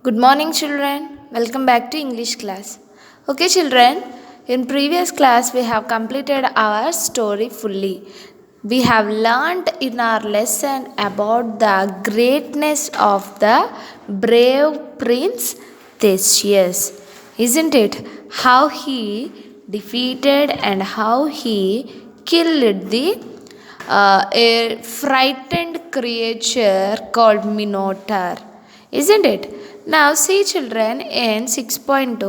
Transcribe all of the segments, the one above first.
Good morning, children. Welcome back to English class. Okay, children, in previous class we have completed our story fully. We have learned in our lesson about the greatness of the brave prince Theseus, isn't it? How he defeated and how he killed the a frightened creature called Minotaur, isn't it? Now, see, children, in 6.2,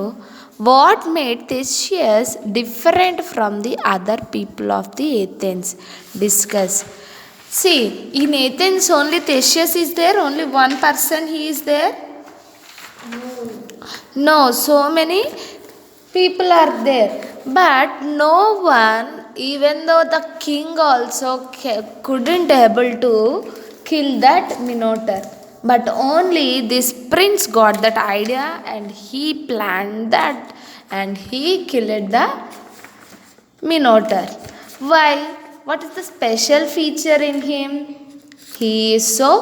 what made Theseus different from the other people of the Athens? Discuss. See, in Athens only Theseus is there, only one person he is there. No, so many people are there, but no one, even though the king also couldn't able to kill that Minotaur, but only this prince got that idea and he planned that and he killed the Minotaur. Why? What is the special feature in him? He is so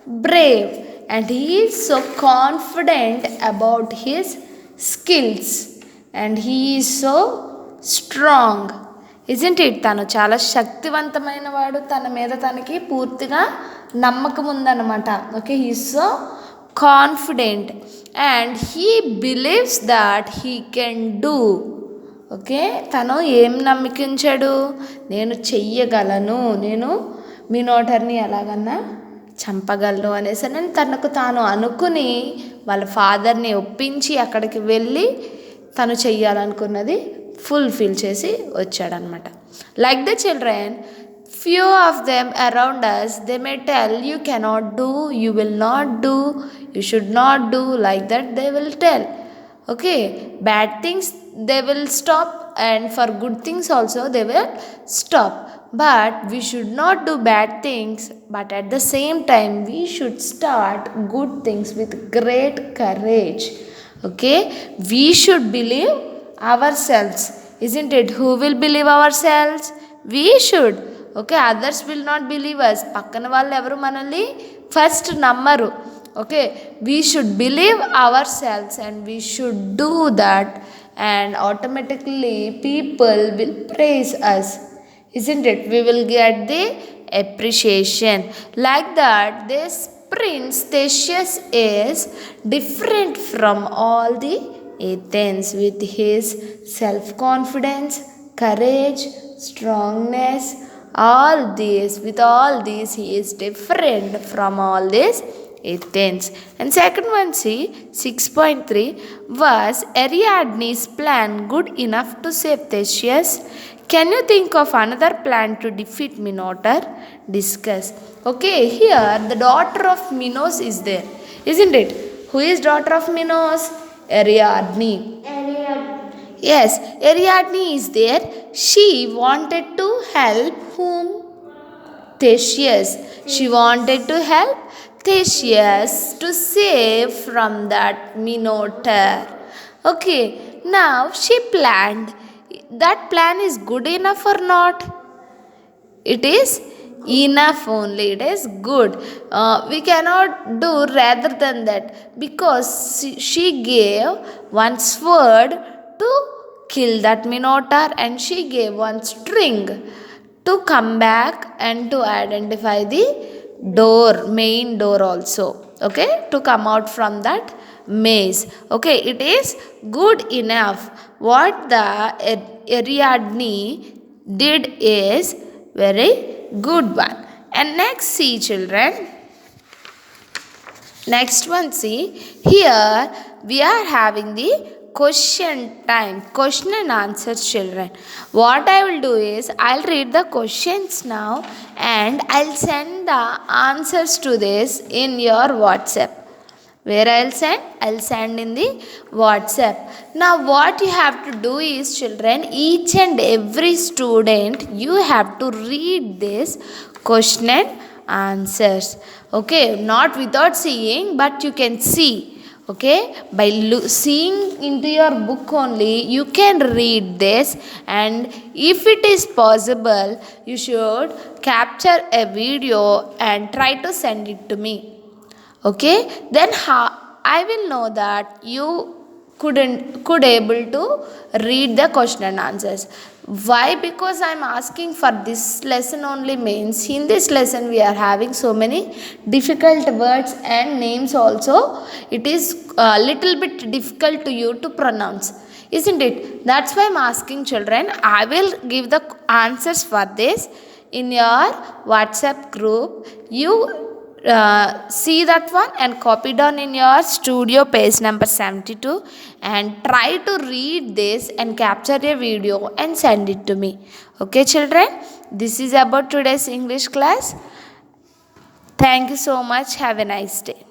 brave and he is so confident about his skills and he is so strong. Isn't it? తను చాలా శక్తివంతమైన వాడు, తన మీద తనకి పూర్తిగా నమ్మకం ఉందన్నమాట. Okay, he so confident and he believes that he can do. Okay, తను ఏం నమ్మికించాడు? నేను చెయ్యగలను, నేను మినోటర్ని ఎలాగన్నా చంపగలను అనేసి అని తనకు తాను అనుకుని వాళ్ళ ఫాదర్ని ఒప్పించి అక్కడికి వెళ్ళి తను చెయ్యాలనుకున్నది ఫుల్ఫిల్ చేసి వచ్చాడనమాట. Like the children, few of them around us, they may tell you cannot do, you will not do, you should not do, like that they will tell. Okay, bad things they will stop and for good things also they will stop, but we should not do bad things, but at the same time we should start good things with great courage. Okay, we should believe ourselves, isn't it? Who will believe ourselves? We should. Okay, others will not believe us. పక్కన వాళ్ళు ఎవరు మనల్ని first నమ్మరు. Okay, we should believe ourselves and we should do that and automatically people will praise us, isn't it? We will get the appreciation. Like that, this prince Theseus is different from all the Athens with his self-confidence, courage, strongness. All these, with all these, he is different from all these Athens. And second one, see 6.3, was Ariadne's plan good enough to save Theseus? Can you think of another plan to defeat Minotaur? Discuss. Okay, here the daughter of Minos is there, isn't it? Who is daughter of Minos? Ariadne. Yes, Ariadne is there. She wanted to help whom? Theseus. She wanted to help Theseus to save from that Minotaur. Okay, now she planned. That plan is good enough or not? It is enough only. It is good. We cannot do rather than that because she gave one sword to kill that Minotaur and she gave one string to come back and to identify the door, main door also. Okay, to come out from that maze. Okay, it is good enough. What the Ariadne did is very good one. And next, see children, next one, see here we are having the question time, question and answers children. What I will do is I'll read the questions now and I'll send the answers to this in your WhatsApp. Where I'll send in the WhatsApp. Now what you have to do is children, each and every student, you have to read this question and answers. Okay, not without seeing, but you can see. Okay, by seeing into your book only you can read this, and if it is possible you should capture a video and try to send it to me. Okay, then I will know that you could able to read the question and answers. Why? Because I'm asking for this lesson only, means in this lesson we are having so many difficult words and names also. It is a little bit difficult to you to pronounce, isn't it? That's why I'm asking children. I will give the answers for this in your WhatsApp group. You see that one and copy down in your studio page number 72 and try to read this and capture a video and send it to me. Okay children, this is about today's English class. Thank you so much. Have a nice day.